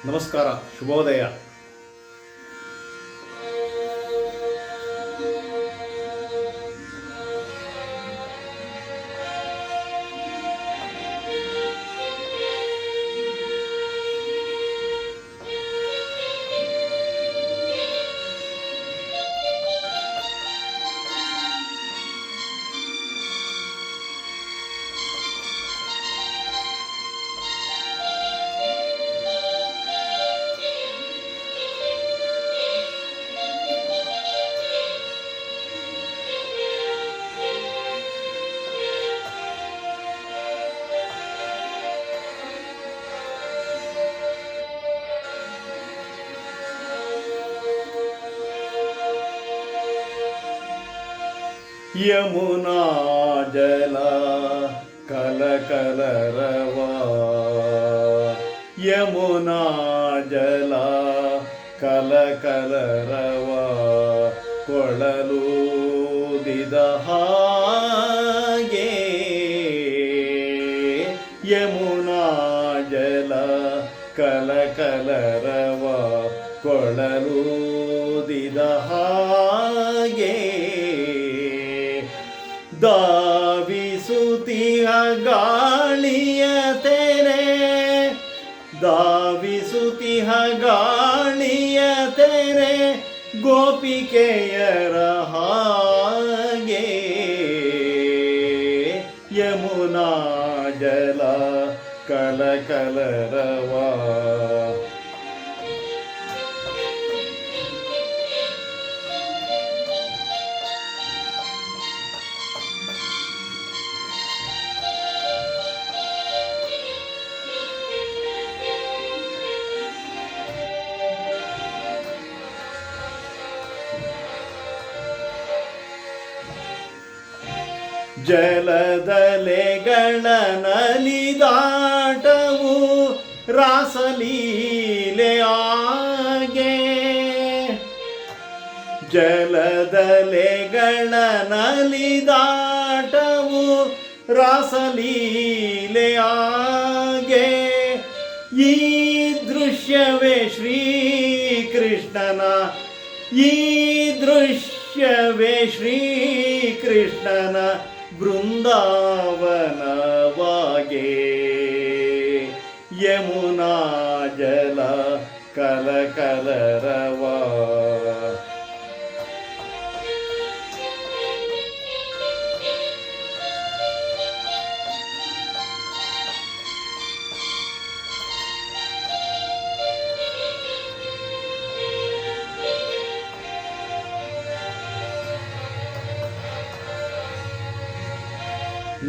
ನಮಸ್ಕಾರ, ಶುಭೋದಯ. ಯಮುನಾ ಜಲ ಕಲಕಲರವಾ, ಯಮುನಾ ಜಲ ಕಲಕಲರವಾ, ಕೊಳಲೂದಿದ ಹಾಗೆ. ಯಮುನಾ ಜಲ ಕಲಕಲರವಾ, ಕೊಳಲೂದಿದ ಹಾಗೆ. ಧಾವಿಸುತ್ತಿಹ ಗಾಳಿಯ ತೆರೆ, ಧಾವಿಸುತ್ತಿಹ ಗಾಳಿಯ ತೆರೆ, ಗೋಪಿಕೆಯರ ಹಾಗೆ. ಯಮುನಾ ಜಲ ಕಲಕಲರವಾ, ಜಲದಲೆಗಳ ನಲಿದಾಟವು ರಾಸಲೀಲೆ ಆಗೆ. ಜಲದಲೆಗಳ ನಲಿದಾಟವು ರಾಸಲೀಲೆ ಆಗೆ. ಈ ದೃಶ್ಯವೇ ಶ್ರೀಕೃಷ್ಣನ, ಈ ದೃಶ್ಯವೇ ಶ್ರೀಕೃಷ್ಣನ ಬೃಂದಾವನವಾಗೆ. ಯಮುನಾ ಜಲ ಕಲಕಲರವಾ,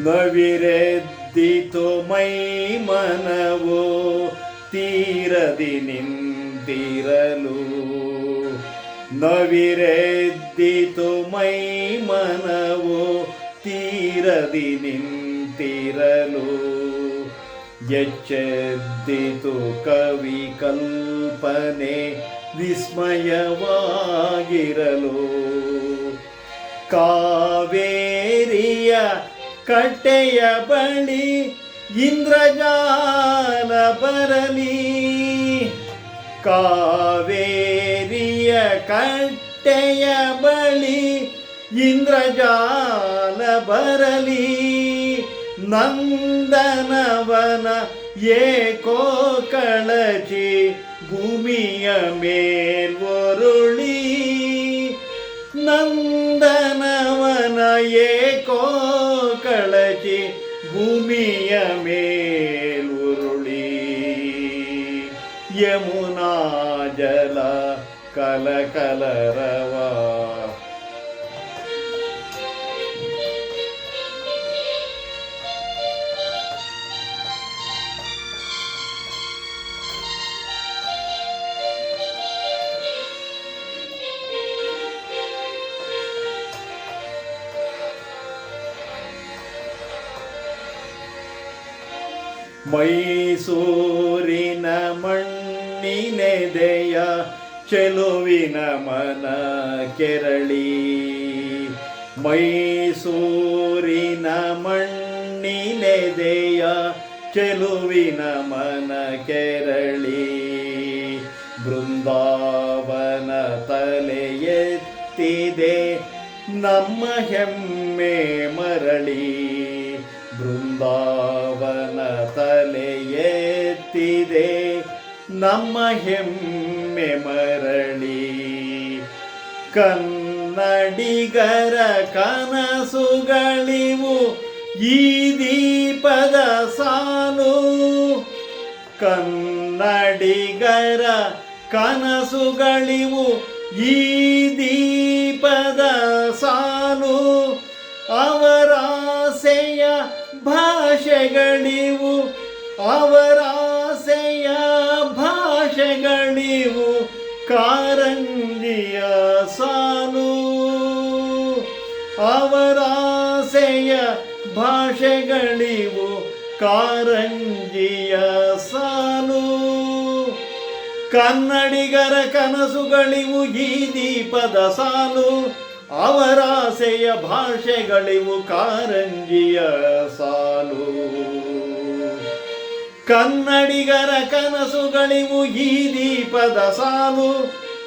ನವಿರೆದ್ದಿತು ಮೈ ಮನವು ತೀರದಿ ನಿಂತಿರಲು. ನವಿರೆದ್ದಿತು ಮೈ ಮನವು ತೀರದಿ ನಿಂತಿರಲು. ಎಚ್ಚೆದ್ದಿತು ಕವಿ ಕಲ್ಪನೆ ವಿಸ್ಮಯವಾಗಿರಲು. ಕಾವೇರಿಯ ಕಟ್ಟೆಯ ಬಳಿ ಇಂದ್ರಜಾಲ ಬರಲಿ. ಕಾವೇರಿಯ ಕಟ್ಟೆಯ ಬಳಿ ಇಂದ್ರಜಾಲ ಬರಲಿ. ನಂದನವನ ಏಕೋ ಕಳಚಿ ಭೂಮಿಯ ಮೇಲ್ವರುಳಿ. ನಂದನವನ ಏಕೋ ಕಳಚಿ ಭೂಮಿಯ ಮೇಲುರುಳಿ. ಯಮುನಾ ಜಲ ಕಲಕಲರವಾ, ಮೈಸೂರಿನ ಮಣ್ಣಿನೆದೆಯ ಚೆಲುವಿನ ಮನ ಕೆರಳಿ. ಮೈಸೂರಿನ ಮಣ್ಣಿನೆದೆಯ ಚೆಲುವಿನ ಮನ ಕೆರಳಿ. ಬೃಂದಾವನ ತಲೆ ಎತ್ತಿದೆ ನಮ್ಮ ಹೆಮ್ಮೆ ಮರಳಿ. ಬೃಂದಾವನ ತಲೆ ಎತ್ತಿದೆ ನಮ್ಮ ಹೆಮ್ಮೆ ಮರಳಿ. ಕನ್ನಡಿಗರ ಕನಸುಗಳಿವು ಈ ದೀಪದ ಸಾಲು. ಕನ್ನಡಿಗರ ಕನಸುಗಳಿವು ಈ ದೀಪದ ಸಾಲು. ಅವರಾಸೆಯ ಭಾಷೆಗಳಿವು, ಅವರಾಸೆಯ ಭಾಷೆಗಳಿವು ಕಾರಂಜಿಯ ಸಾಲು. ಅವರಾಸೆಯ ಭಾಷೆಗಳಿವು ಕಾರಂಜಿಯ ಸಾಲು. ಕನ್ನಡಿಗರ ಕನಸುಗಳಿವು ಈ ದೀಪದ ಸಾಲು. ಅವರಾಸೆಯ ಭಾಷೆಗಳಿವು ಕಾರಂಜಿಯ ಸಾಲು. ಕನ್ನಡಿಗರ ಕನಸುಗಳಿವು ಈ ದೀಪದ ಸಾಲು.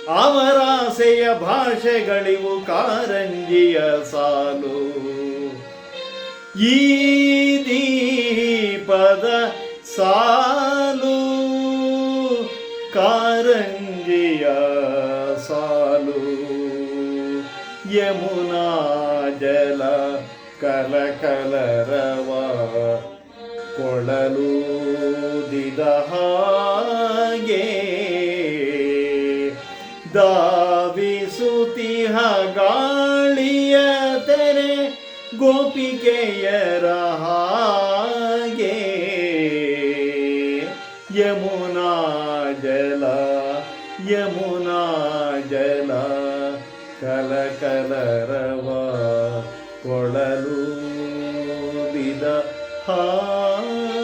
ಅವರಾಸೆಯ ಭಾಷೆಗಳಿವು ಕಾರಂಜಿಯ ಸಾಲು. ಈ ದೀಪದ ಸಾಲು ಕಾರಂಜಿಯ ಸಾಲು. ಯಮುನಾ ಜಲ ಕಲಕಲರವ ಕೊಳಲೂದಿದ ಹಾಗೆ ಧಾವಿಸುತ್ತಿಹ ಗಾಳಿಯ ತೆರೆ ಗೋಪಿಕೆಯರ ಹಾಗೆ. ಯಮುನಾ ಜಲ ಯಮುನಾ ಜಲ ಕಲಕಲರವ ಕೊಳಲೂದಿದ ಹಾಗೆ.